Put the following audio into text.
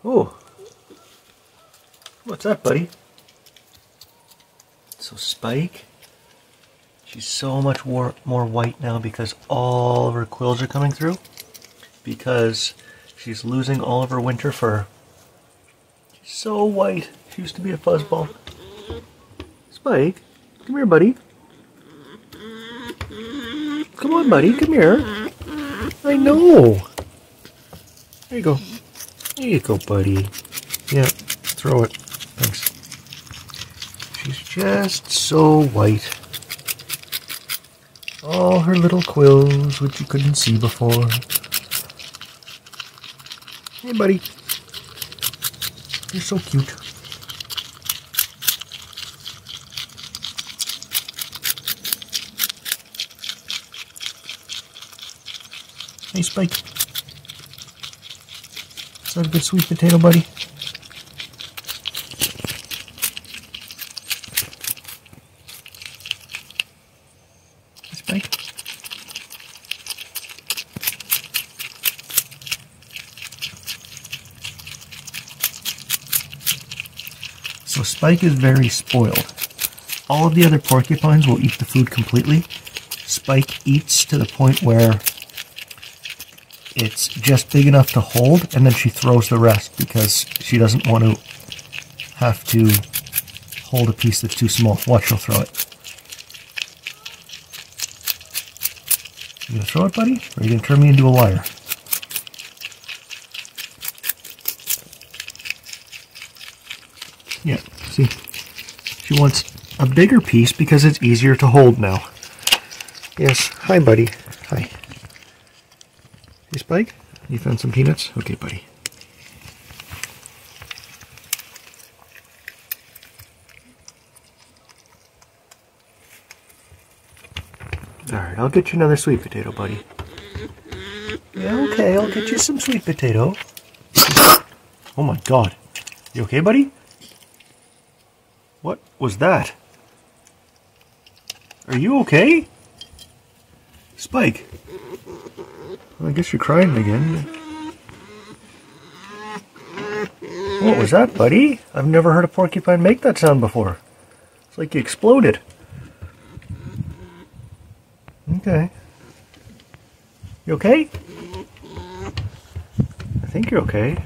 Oh, what's that, buddy? So Spike, she's so much more white now because all of her quills are coming through. Because she's losing all of her winter fur. She's so white. She used to be a fuzzball. Spike, come here, buddy. Come on, buddy, come here. I know. There you go. There you go, buddy. Yeah, throw it. Thanks. She's just so white. All her little quills, which you couldn't see before. Hey, buddy. You're so cute. Hey, Spike. Is that a good sweet potato, buddy? Hey, Spike. So Spike is very spoiled. All of the other porcupines will eat the food completely. Spike eats to the point where it's just big enough to hold, and then she throws the rest because she doesn't want to have to hold a piece that's too small. Watch, she'll throw it. You gonna throw it, buddy? Or are you gonna turn me into a liar? Yeah, see? She wants a bigger piece because it's easier to hold now. Yes, hi, buddy. Hi. Hey, Spike, you found some peanuts? Okay, buddy. Alright, I'll get you another sweet potato, buddy. Yeah, okay, I'll get you some sweet potato. Oh my god. You okay, buddy? What was that? Are you okay? Spike. Well, I guess you're crying again. What was that, buddy? I've never heard a porcupine make that sound before. It's like you exploded. Okay. You okay? I think you're okay.